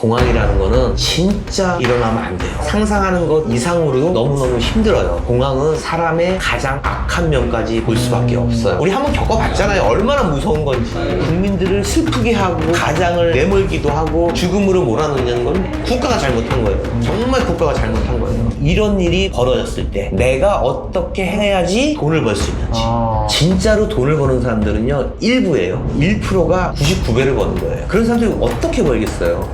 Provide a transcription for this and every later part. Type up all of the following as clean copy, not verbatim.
공황이라는 거는 진짜 일어나면 안 돼요. 상상하는 것 이상으로 너무너무 힘들어요. 공황은 사람의 가장 악한 면까지 볼 수밖에 없어요. 우리 한번 겪어봤잖아요. 얼마나 무서운 건지. 국민들을 슬프게 하고 가장을 내몰기도 하고 죽음으로 몰아넣는 건 국가가 잘못한 거예요. 정말 국가가 잘못한 거예요. 이런 일이 벌어졌을 때 내가 어떻게 해야지 돈을 벌 수 있는지. 진짜로 돈을 버는 사람들은요, 일부예요. 1%가 99배를 버는 거예요. 그런 사람들이 어떻게 벌겠어요?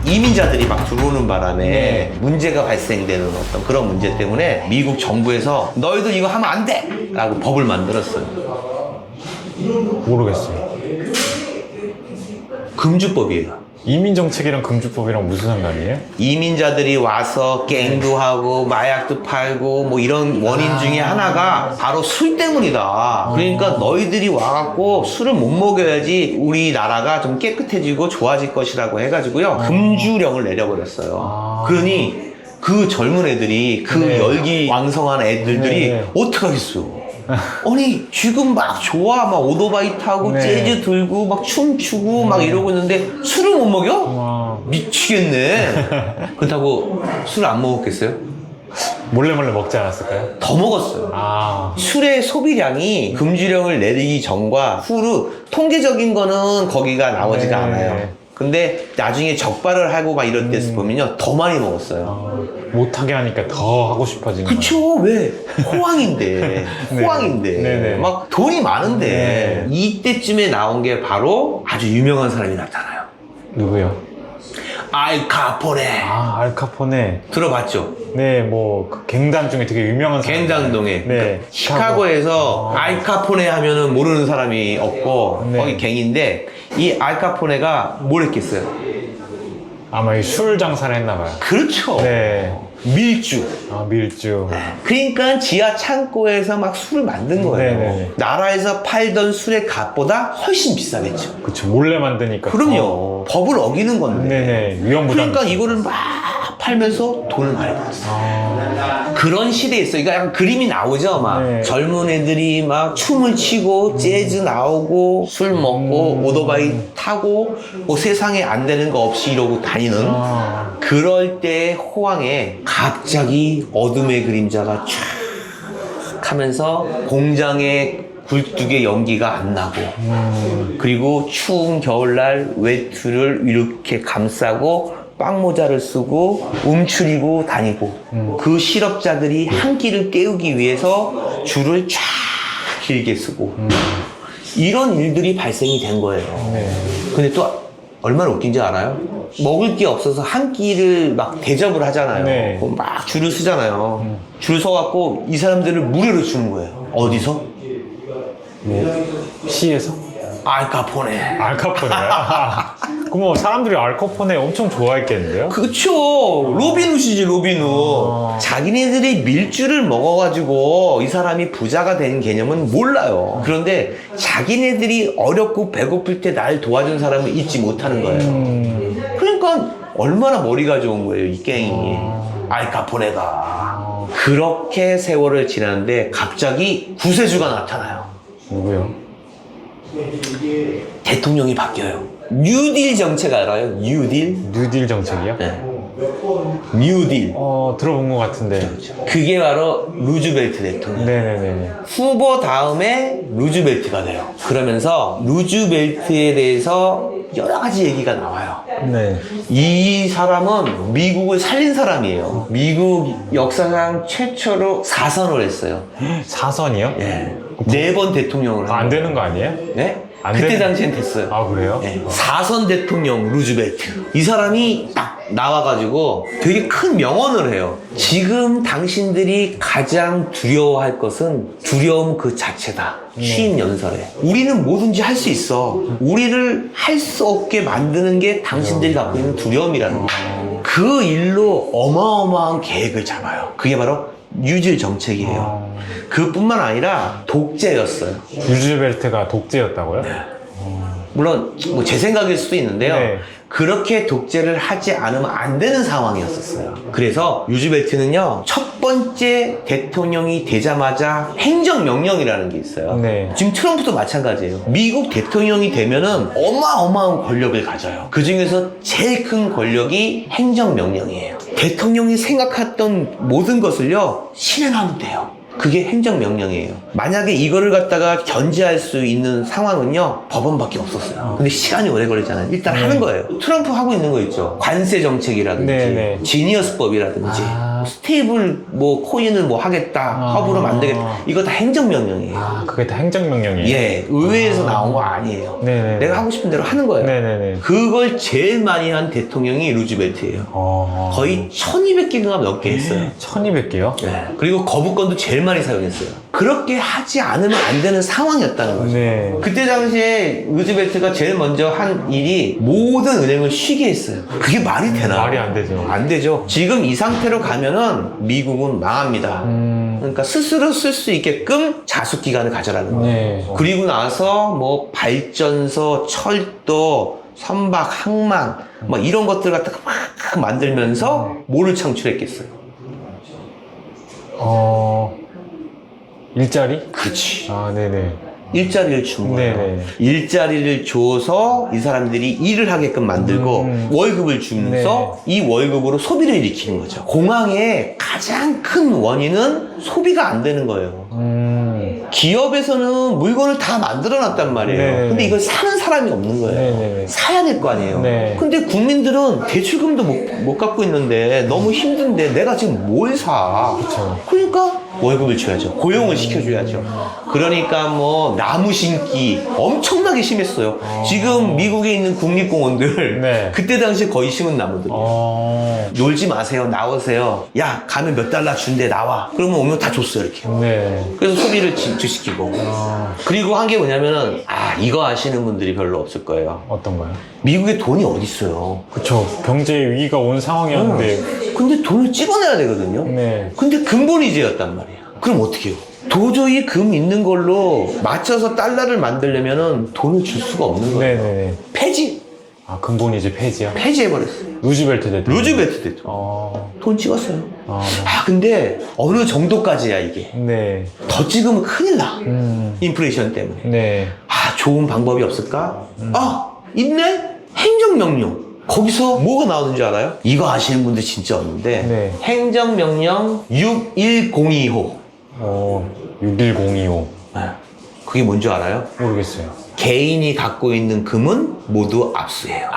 이민자들이 막 들어오는 바람에 문제가 발생되는 어떤 그런 문제 때문에 미국 정부에서 너희들 이거 하면 안 돼! 라고 법을 만들었어요. 모르겠어요. 금주법이에요. 이민정책이랑 금주법이랑 무슨 상관이에요? 이민자들이 와서 갱도 하고 마약도 팔고 뭐 이런 원인 중에 하나가 바로 술 때문이다. 그러니까 너희들이 와갖고 술을 못 먹여야지 우리나라가 좀 깨끗해지고 좋아질 것이라고 해가지고요, 금주령을 내려버렸어요. 그러니 그 젊은 애들이, 그 열기 왕성한 애들들이 어떡하겠어. 아니 지금 막 좋아, 막 오토바이 타고 재즈 들고 막 춤추고 막 이러고 있는데 술을 못 먹여? 미치겠네. 그렇다고 술 안 먹었겠어요? 몰래 먹지 않았을까요? 더 먹었어요. 술의 소비량이 금주령을 내리기 전과 후로 통계적인 거는 거기가 나오지가 않아요. 근데 나중에 적발을 하고 막 이럴 때 보면요, 더 많이 먹었어요. 못하게 하니까 더 하고 싶어지는 거예요. 그쵸. 왜? 호황인데. 호황인데. 막 돈이 많은데. 이때쯤에 나온 게 바로 아주 유명한 사람이 나타나요. 누구요? 알 카포네. 알 카포네. 들어봤죠? 네, 뭐 그 갱단 중에 되게 유명한 사람. 갱단동에. 네. 시카고에서 알 카포네 하면은 모르는 사람이 없고 거기 갱인데, 이 알 카포네가 뭘 했겠어요? 아마 이 술 장사를 했나 봐요. 그렇죠. 네. 밀주. 밀주. 그러니까 지하 창고에서 막 술을 만든 거예요. 네네네. 나라에서 팔던 술의 값보다 훨씬 비싸겠죠. 그쵸, 몰래 만드니까. 그럼요. 법을 어기는 건데. 네네. 위험부담. 그러니까 이거를 막 팔면서 돈을 많이 벌었어요. 그런 시대에 있어요. 그러니까 약간 그림이 나오죠. 막 젊은 애들이 막 춤을 추고 재즈 나오고 술 먹고 오토바이 타고 뭐 세상에 안 되는 거 없이 이러고 다니는 그럴 때 호황에 갑자기 어둠의 그림자가 쫙 하면서 공장에 굴뚝의 연기가 안 나고, 그리고 추운 겨울날 외투를 이렇게 감싸고 빵모자를 쓰고 움츠리고 다니고, 그 실업자들이 한 끼를 때우기 위해서 줄을 쫙 길게 쓰고, 이런 일들이 발생이 된 거예요. 근데 또 얼마나 웃긴지 알아요? 먹을 게 없어서 한 끼를 막 대접을 하잖아요. 막 줄을 서잖아요. 줄 서갖고 이 사람들을 무료로 주는 거예요. 어디서? 시에서? 알 카포네. 알 카포네요? 그럼 사람들이 알 카포네 엄청 좋아했겠는데요? 그쵸. 로빈훗이지, 로빈훗. 자기네들이 밀주를 먹어가지고 이 사람이 부자가 된 개념은 몰라요. 그런데 자기네들이 어렵고 배고플 때 날 도와준 사람을 잊지 못하는 거예요. 그러니까 얼마나 머리가 좋은 거예요, 이 갱이. 알 카포네가. 그렇게 세월을 지나는데 갑자기 구세주가 나타나요. 누구요? 대통령이 바뀌어요. 뉴딜 정책 알아요? 뉴딜? 뉴딜 정책이요? 네. 뉴딜. 들어본 것 같은데. 그게 바로 루즈벨트 대통령. 네네네. 후보 다음에 루즈벨트가 돼요. 그러면서 루즈벨트에 대해서 여러 가지 얘기가 나와요. 네. 이 사람은 미국을 살린 사람이에요. 미국 역사상 최초로 4선을 했어요. 4선이요? 예. 4번 대통령을 안 되는 거 아니에요? 네? 안 그때 되는- 당시엔 됐어요. 그래요? 네. 4선 대통령 루즈벨트. 이 사람이 딱 나와가지고 되게 큰 명언을 해요. 지금 당신들이 가장 두려워할 것은 두려움 그 자체다. 취임 연설에. 우리는 뭐든지 할 수 있어. 우리를 할 수 없게 만드는 게 당신들이 갖고 있는 두려움이라는 거예요. 그 일로 어마어마한 계획을 잡아요. 그게 바로 뉴딜 정책이에요. 그뿐만 아니라 독재였어요. 루즈벨트가 독재였다고요? 물론 뭐 제 생각일 수도 있는데요. 네. 그렇게 독재를 하지 않으면 안 되는 상황이었었어요. 그래서 루즈벨트는요, 첫 번째 대통령이 되자마자 행정명령이라는 게 있어요. 네. 지금 트럼프도 마찬가지예요. 미국 대통령이 되면은 어마어마한 권력을 가져요. 그 중에서 제일 큰 권력이 행정명령이에요. 대통령이 생각했던 모든 것을요, 실행하면 돼요. 그게 행정명령이에요. 만약에 이거를 갖다가 견제할 수 있는 상황은요, 법원밖에 없었어요. 근데 시간이 오래 걸리잖아요. 일단 하는 거예요. 트럼프 하고 있는 거 있죠. 관세 정책이라든지, 네. 지니어스법이라든지, 스테이블 뭐 코인을 뭐 하겠다, 허브로 만들겠다. 이거 다 행정명령이에요. 그게 다 행정명령이에요? 예, 의회에서 나온 거 아니에요. 네네. 내가 하고 싶은 대로 하는 거예요. 네네네. 그걸 제일 많이 한 대통령이 루즈벨트예요. 거의 1200개가 넘게 했어요. 1200개요? 네. 그리고 거부권도 제일 많이 사용했어요. 그렇게 하지 않으면 안 되는 상황이었다는 거죠. 네. 그때 당시에 루즈벨트가 제일 먼저 한 일이 모든 은행을 쉬게 했어요. 그게 말이 되나? 말이 안 되죠. 안 되죠. 지금 이 상태로 가면은 미국은 망합니다. 그러니까 스스로 쓸 수 있게끔 자숙 기간을 가져라는 거예요. 네. 그리고 나서 뭐 발전소, 철도, 선박, 항만 막 이런 것들 갖다가 막 만들면서 뭐를 창출했겠어요? 일자리? 그렇지. 네네. 일자리를 준 거예요. 네네. 일자리를 줘서 이 사람들이 일을 하게끔 만들고 월급을 주면서 이 월급으로 소비를 일으키는 거죠. 공황의 가장 큰 원인은 소비가 안 되는 거예요. 기업에서는 물건을 다 만들어 놨단 말이에요. 네네. 근데 이걸 사는 사람이 없는 거예요. 네네. 사야 될 거 아니에요. 네. 근데 국민들은 대출금도 못 갖고 있는데 너무 힘든데 내가 지금 뭘 사? 그쵸. 그러니까 월급을 줘야죠. 고용을 시켜줘야죠. 그러니까 뭐 나무 심기 엄청나게 심했어요. 지금 미국에 있는 국립공원들 네. 그때 당시에 거의 심은 나무들이에요. 놀지 마세요. 나오세요. 야, 가면 몇 달러 준대. 나와. 그러면 오면 다 줬어요. 이렇게. 네. 그래서 소비를 진출시키고. 그리고 한 게 뭐냐면은 이거 아시는 분들이 별로 없을 거예요. 어떤 거요? 미국에 돈이 어디 있어요? 그쵸. 경제 위기가 온 상황이었는데. 근데 돈을 찍어내야 되거든요. 네. 근데 근본이제였단 말이에요. 그럼 어떻게 해요? 도저히 금 있는 걸로 맞춰서 달러를 만들려면은 돈을 줄 수가 없는 거예요. 네네네. 폐지! 근본이 이제 폐지요? 폐지해버렸어요. 루즈벨트 대통령. 루즈벨트 대통령. 돈 찍었어요. 아, 근데 어느 정도까지야 이게? 네. 더 찍으면 큰일 나. 음. 인플레이션 때문에. 네. 좋은 방법이 없을까? 있네? 행정명령. 거기서 뭐가 나오는 줄 알아요? 이거 아시는 분들 진짜 없는데 네. 행정명령 61025. 61025. 그게 뭔지 알아요? 모르겠어요. 개인이 갖고 있는 금은 모두 압수해요.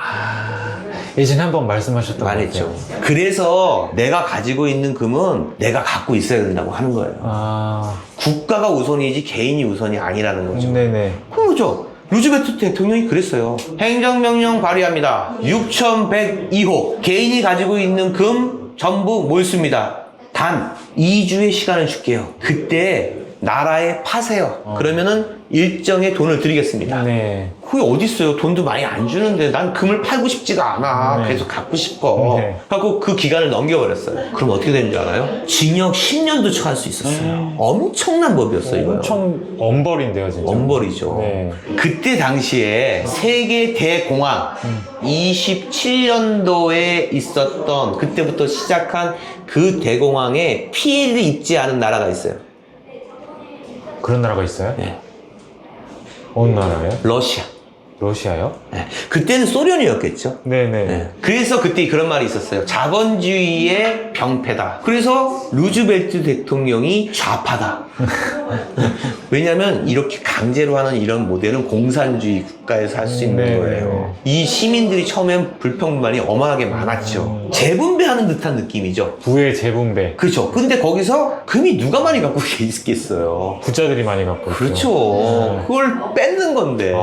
예전에 한번 말씀하셨던 것 말했죠. 같아요. 그래서 내가 가지고 있는 금은 내가 갖고 있어야 된다고 하는 거예요. 국가가 우선이지 개인이 우선이 아니라는 거죠. 네네. 그런 거죠. 루즈벨트 대통령이 그랬어요. 행정명령 발의합니다. 6102호. 개인이 가지고 있는 금 전부 몰수입니다. 단 2주의 시간을 줄게요. 그때 나라에 파세요. 그러면은 일정의 돈을 드리겠습니다. 네. 그게 어딨어요. 돈도 많이 안 주는데 난 금을 팔고 싶지가 않아. 네. 계속 갖고 싶어. 네. 하고 그 기간을 넘겨버렸어요. 그럼 어떻게 되는 줄 알아요? 징역 10년도 처할 수 있었어요. 엄청난 법이었어요, 이거. 엄청 엄벌인데요, 진짜. 엄벌이죠. 네. 그때 당시에 세계 대공황 27년도에 있었던 그때부터 시작한 그 대공황에 피해를 입지 않은 나라가 있어요. 그런 나라가 있어요? 네. 어느 나라예요? 러시아. 러시아요? 네. 그때는 소련이었겠죠. 네네. 네. 그래서 그때 그런 말이 있었어요. 자본주의의 병폐다. 그래서 루즈벨트 대통령이 좌파다. 왜냐면 이렇게 강제로 하는 이런 모델은 공산주의 국가에서 할 수 있는 네. 거예요. 이 시민들이 처음엔 불평만이 어마하게 많았죠. 재분배하는 듯한 느낌이죠. 부의 재분배. 그렇죠. 근데 거기서 금이 누가 많이 갖고 있겠어요. 부자들이 많이 갖고 있죠. 그렇죠. 그걸 뺏는 건데.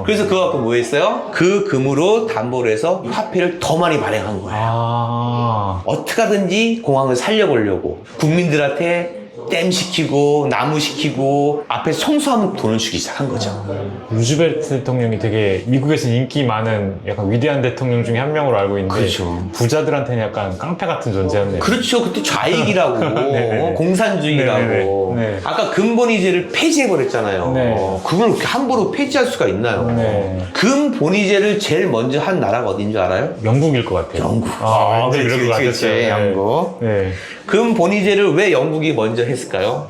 그래서 그거 갖고 뭐 했어요? 그 금으로 담보를 해서 화폐를 더 많이 발행한 거예요. 어떻게 하든지 공항을 살려보려고 국민들한테 댐 시키고 나무 시키고 앞에서 청소하면 돈을 주기 시작한 거죠. 루즈벨트 대통령이 되게 미국에서 인기 많은 약간 위대한 대통령 중에 한 명으로 알고 있는데 그렇죠. 부자들한테는 약간 깡패 같은 존재였네요. 그렇죠. 그때 좌익이라고 네네. 공산주의라고 네. 아까 금본위제를 폐지해버렸잖아요. 네. 그걸 그렇게 함부로 폐지할 수가 있나요? 네. 금본위제를 제일 먼저 한 나라가 어딘 줄 알아요? 영국일 것 같아요. 영국. 아, 그렇지, 이럴 것 그렇지, 같았어요. 네. 영국. 네. 금본위제를 왜 영국이 먼저 했을까요?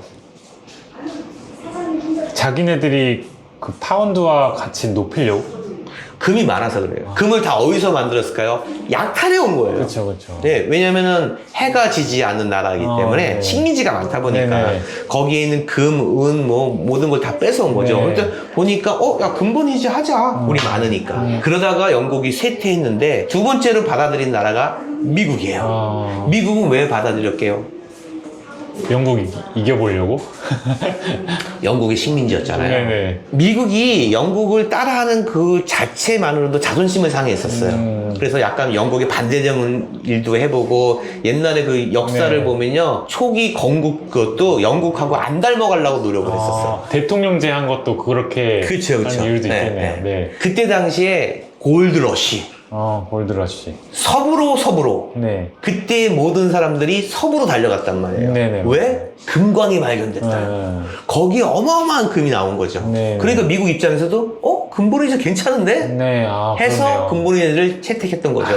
자기네들이 그 파운드와 같이 높이려고? 금이 많아서 그래요. 금을 다 어디서 만들었을까요? 약탈해 온 거예요. 그렇죠, 그렇죠. 네, 왜냐면은 해가 지지 않는 나라이기 때문에 네. 식민지가 많다 보니까 네네. 거기에 있는 금, 은, 뭐 모든 걸 다 뺏어온 거죠. 네. 근데 보니까 야 금본위제 하자. 우리 많으니까. 그러다가 영국이 쇠퇴했는데 두 번째로 받아들인 나라가 미국이에요. 미국은 왜 받아들였게요? 영국이 이겨보려고? 영국이 식민지였잖아요. 네네. 미국이 영국을 따라하는 그 자체만으로도 자존심을 상해했었어요. 그래서 약간 영국에 반대적인 일도 해보고 옛날에 그 역사를 네. 보면요 초기 건국 그것도 영국하고 안 닮아가려고 노력을 했었어요. 대통령제 한 것도 그렇게 그렇죠, 그렇죠. 한 이유도 있겠네요. 네. 그때 당시에 골드러시 골드러시. 서부로 네. 그때 모든 사람들이 서부로 달려갔단 말이에요. 네네. 왜? 금광이 발견됐다. 거기에 어마어마한 금이 나온 거죠. 네. 그러니까 미국 입장에서도 금본위제 괜찮은데? 네. 해서 그러네요. 금본위제를 채택했던 거죠.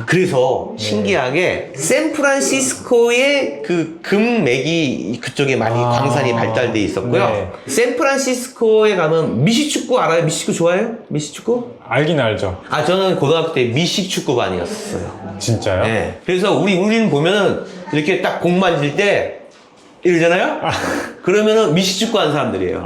그래서 신기하게 샌프란시스코의 그 금맥이 그쪽에 많이 광산이 발달돼 있었고요. 네. 샌프란시스코에 가면 미식축구 알아요? 미식축구 좋아해요? 미식축구? 알긴 알죠. 저는 고등학교 때 미식축구반이었어요. 진짜요? 네. 그래서 우리는 보면은 이렇게 딱 공 만질 때 이러잖아요? 그러면은 미식축구 하는 사람들이에요.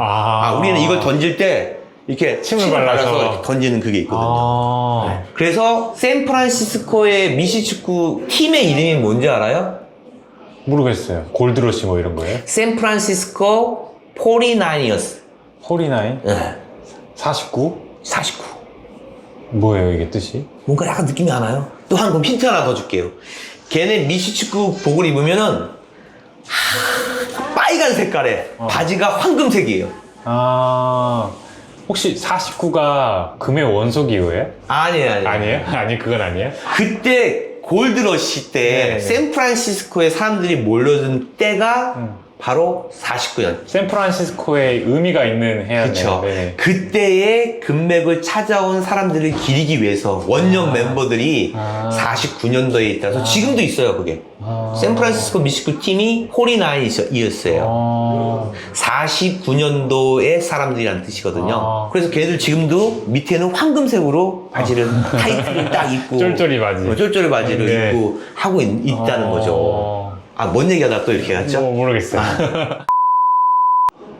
우리는 이걸 던질 때 이렇게 침을 발라서 이렇게 던지는 그게 있거든요. 네. 그래서 샌프란시스코의 미식축구 팀의 이름이 뭔지 알아요? 모르겠어요. 골드러시 뭐 이런 거예요? 샌프란시스코 49ers. 49? 네. 49? 49. 뭐예요 이게 뜻이? 뭔가 약간 느낌이 안 와요? 또 한 그럼 힌트 하나 더 줄게요. 걔네 미식축구 복을 입으면은 빨간 색깔에 바지가 황금색이에요. 혹시 49가 금의 원소기호예요? 아니에요. 아니에요? 아니 그건 아니에요? 그때 골드러시 때 네. 샌프란시스코에 사람들이 몰려든 때가 바로 49년. 샌프란시스코에 의미가 있는 해였네요. 그렇죠. 네. 그때의 금맥을 찾아온 사람들을 기리기 위해서 원년 멤버들이 49년도에 있다서 지금도 있어요 그게. 샌프란시스코 미식구 팀이 49이었어요. 49년도의 사람들이라는 뜻이거든요. 그래서 걔들 지금도 밑에는 황금색으로 바지를 타이트를 딱 입고 쫄쫄이 바지. 쫄쫄이 바지를 네. 입고 하고 있다는 거죠. 뭔 얘기하다 또 이렇게 갔죠? 모르겠어요.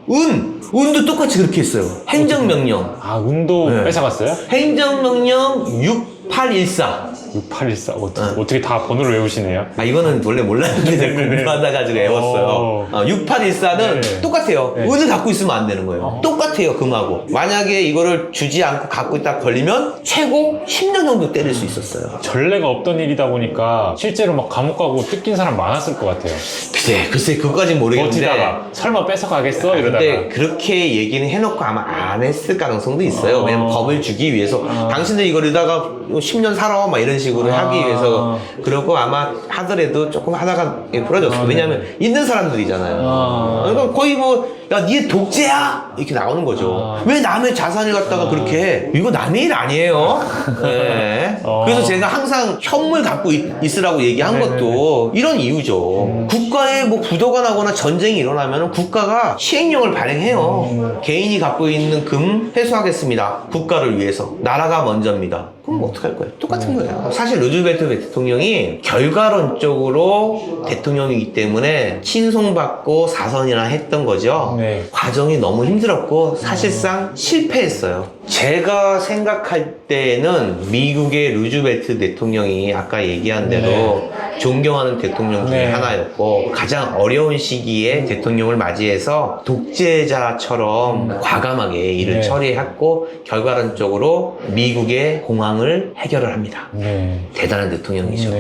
운도 똑같이 그렇게 했어요. 행정명령. 운도 네. 뺏어갔어요? 행정명령 6814. 6814. 어떻게 다 번호를 외우시네요? 이거는 원래 몰랐는데 제가 공부하다 가지고 외웠어요. 6814는 네. 똑같아요. 네. 은을 갖고 있으면 안 되는 거예요. 똑같아요, 금하고. 만약에 이거를 주지 않고 갖고 있다 걸리면 최고 10년 정도 때릴 수 있었어요. 전례가 없던 일이다 보니까 실제로 막 감옥 가고 뜯긴 사람 많았을 것 같아요. 글쎄, 그거까진 모르겠는데. 버티다가 설마 뺏어가겠어? 이러다가. 근데 그렇게 얘기는 해놓고 아마 안 했을 가능성도 있어요. 왜냐면 겁을 주기 위해서. 당신들 이거리다가 10년 살아. 막 이런 식으로 하기 위해서. 그러고 아마 하더라도 조금 하다가 부러졌어요. 왜냐면 있는 사람들이잖아요. 그러니까 거의 니 독재야! 이렇게 나오는 거죠. 왜 남의 자산을 갖다가 그렇게 해? 이거 남의 일 아니에요. 네. 그래서 제가 항상 현물 갖고 있으라고 얘기한 것도 이런 이유죠. 국가에 뭐 부도가 나거나 전쟁이 일어나면 국가가 시행령을 발행해요. 개인이 갖고 있는 금 회수하겠습니다. 국가를 위해서. 나라가 먼저입니다. 그럼 뭐 어떡할 거예요? 똑같은 거예요. 사실 루즈벨트 대통령이 결과론적으로 대통령이기 때문에 친송받고 사선이나 했던 거죠. 네. 과정이 너무 힘들었고 사실상 실패했어요. 제가 생각할 때는 미국의 루즈벨트 대통령이 아까 얘기한 대로 존경하는 대통령 중에 하나였고, 가장 어려운 시기에 대통령을 맞이해서 독재자처럼 과감하게 일을 처리했고, 결과론적으로 미국의 공황을 해결을 합니다. 대단한 대통령이죠.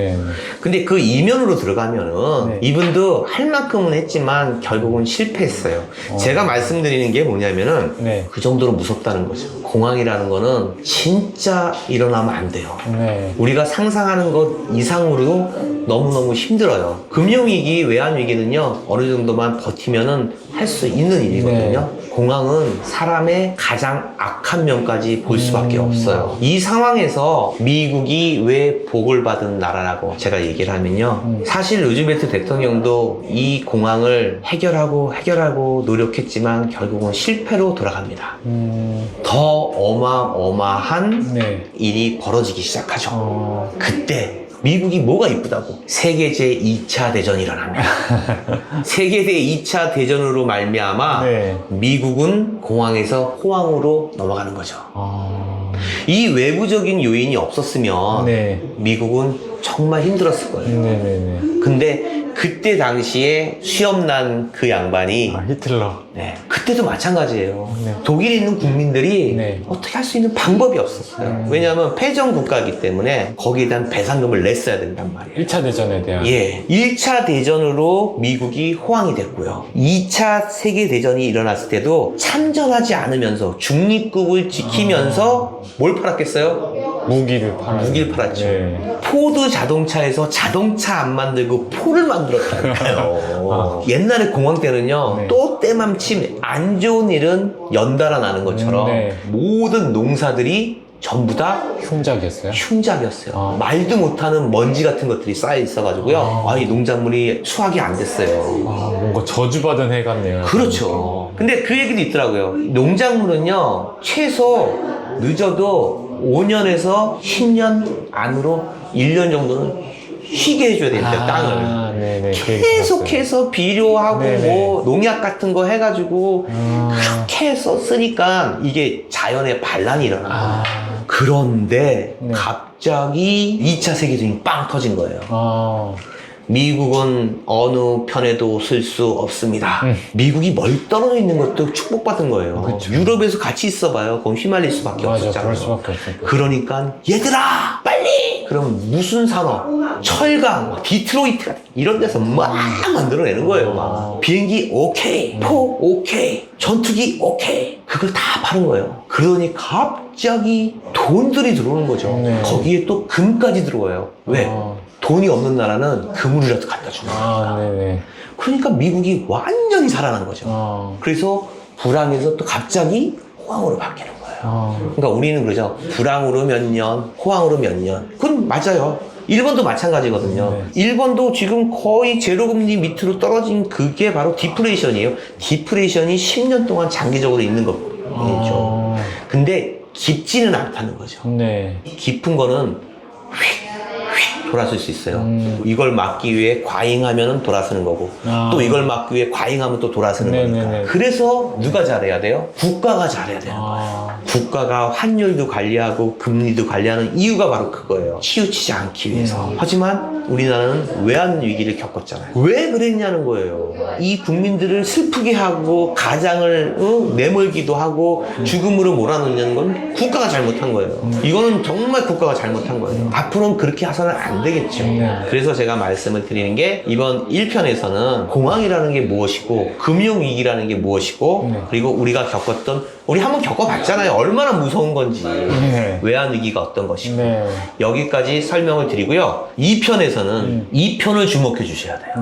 근데 그 이면으로 들어가면은 이분도 할 만큼은 했지만 결국은 실패했어요. 제가 말씀드리는 게 뭐냐면은 그 정도로 무섭다는 거죠. 공황이라는 거는 진짜 일어나면 안 돼요. 우리가 상상하는 것 이상으로 너무너무 힘들어요. 금융위기, 외환위기는요, 어느 정도만 버티면은 할 수 있는 일이거든요. 공황은 사람의 가장 악한 면까지 볼 수밖에 없어요. 이 상황에서 미국이 왜 복을 받은 나라라고 제가 얘기를 하면요, 사실 루즈벨트 대통령도 이 공황을 해결하고 노력했지만 결국은 실패로 돌아갑니다. 더 어마어마한 일이 벌어지기 시작하죠. 그때 미국이 뭐가 이쁘다고? 세계 제2차 대전이 일어납니다. 세계 제2차 대전으로 말미암아 미국은 공황에서 호황으로 넘어가는 거죠. 이 외부적인 요인이 없었으면 미국은 정말 힘들었을 거예요. 근데 그때 당시에 수염 난 그 양반이 히틀러. 그때도 마찬가지예요. 독일에 있는 국민들이 어떻게 할 수 있는 방법이 없었어요. 왜냐하면 패전 국가이기 때문에 거기에 대한 배상금을 냈어야 된단 말이에요. 1차 대전에 대한. 1차 대전으로 미국이 호황이 됐고요. 2차 세계대전이 일어났을 때도 참전하지 않으면서 중립국을 지키면서 뭘 팔았겠어요? 무기를 팔았죠. 포드 자동차에서 자동차 안 만들고 포를 만들었다니까요. 옛날에 공황 때는요, 또 때맘침 안 좋은 일은 연달아 나는 것처럼 모든 농사들이 전부 다 흉작이었어요. 말도 못하는 먼지 같은 것들이 쌓여 있어가지고요. 이 농작물이 수확이 안 됐어요. 뭔가 저주받은 해 같네요. 그렇죠. 근데 그 얘기도 있더라고요. 농작물은요, 최소 늦어도 5년에서 10년 안으로 1년 정도는 쉬게 해줘야 된대요, 땅을. 계속해서 비료하고 뭐 농약 같은 거 해가지고 그렇게 썼으니까 이게 자연의 반란이 일어난 거예요. 그런데 갑자기 2차 세계대전이 빵 터진 거예요. 미국은 어느 편에도 쓸 수 없습니다. 미국이 멀 떨어져 있는 것도 축복받은 거예요. 유럽에서 같이 있어봐요. 그럼 휘말릴 수밖에 없었잖아요. 그러니까 얘들아 빨리! 그럼 무슨 산업, 철강, 디트로이트 같은 이런 데서 막 만들어내는 거예요. 막. 비행기 오케이, 포 오케이, 전투기 오케이, 그걸 다 파는 거예요. 그러니 갑자기 돈들이 들어오는 거죠. 거기에 또 금까지 들어와요. 왜? 돈이 없는 나라는 금을이라도 갖다 주는 거니까. 그러니까 미국이 완전히 살아난 거죠. 그래서 불황에서 또 갑자기 호황으로 바뀌는 거예요. 그러니까 우리는 그러죠. 불황으로 몇 년, 호황으로 몇 년. 그건 맞아요. 일본도 마찬가지거든요. 일본도 지금 거의 제로금리 밑으로 떨어진 그게 바로 디플레이션이에요. 디플레이션이 10년 동안 장기적으로 있는 거죠. 근데 깊지는 않다는 거죠. 깊은 거는 돌아설 수 있어요. 이걸 막기 위해 과잉하면 돌아서는 거고, 또 이걸 막기 위해 과잉하면 또 돌아서는 거니까. 그래서 누가 잘해야 돼요? 국가가 잘해야 되는 거예요. 국가가 환율도 관리하고 금리도 관리하는 이유가 바로 그거예요. 치우치지 않기 위해서. 하지만 우리나라는 외환 위기를 겪었잖아요. 왜 그랬냐는 거예요. 이 국민들을 슬프게 하고 가장을 내몰기도 하고 죽음으로 몰아넣냐는 건 국가가 잘못한 거예요. 이거는 정말 국가가 잘못한 거예요. 앞으로는 그렇게 해서는 안 되겠죠. 그래서 제가 말씀을 드리는 게, 이번 1편에서는 공황이라는 게 무엇이고 금융위기라는 게 무엇이고 그리고 우리가 겪었던, 우리 한번 겪어봤잖아요. 얼마나 무서운 건지, 외환위기가 어떤 것이고. 여기까지 설명을 드리고요. 2편에서는 2편을 주목해 주셔야 돼요.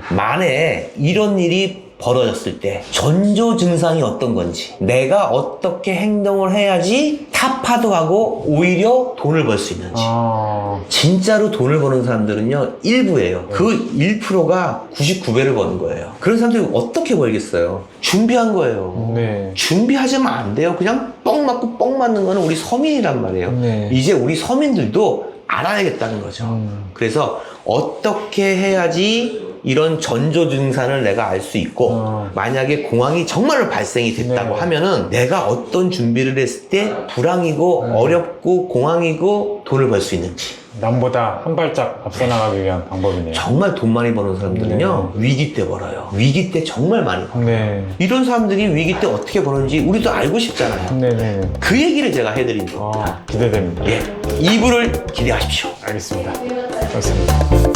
만에 이런 일이 벌어졌을 때 전조 증상이 어떤 건지, 내가 어떻게 행동을 해야지 타파도하고 오히려 돈을 벌 수 있는지. 진짜로 돈을 버는 사람들은요, 일부예요. 그 1%가 99배를 버는 거예요. 그런 사람들이 어떻게 벌겠어요? 준비한 거예요. 준비하지만 안 돼요. 그냥 뻥 맞고 뻥 맞는 거는 우리 서민이란 말이에요. 이제 우리 서민들도 알아야겠다는 거죠. 그래서 어떻게 해야지 이런 전조 증상을 내가 알 수 있고 만약에 공황이 정말로 발생이 됐다고 네. 하면은 내가 어떤 준비를 했을 때 불황이고 어렵고 공황이고 돈을 벌 수 있는지. 남보다 한 발짝 앞서 나가기 위한 방법이네요. 정말 돈 많이 버는 사람들은요 위기 때 벌어요. 위기 때 정말 많이 벌어요. 네. 이런 사람들이 위기 때 어떻게 버는지 우리도 알고 싶잖아요. 네네. 그 얘기를 제가 해드린 겁니다. 기대됩니다. 예, 2부를 기대하십시오. 알겠습니다. 감사합니다.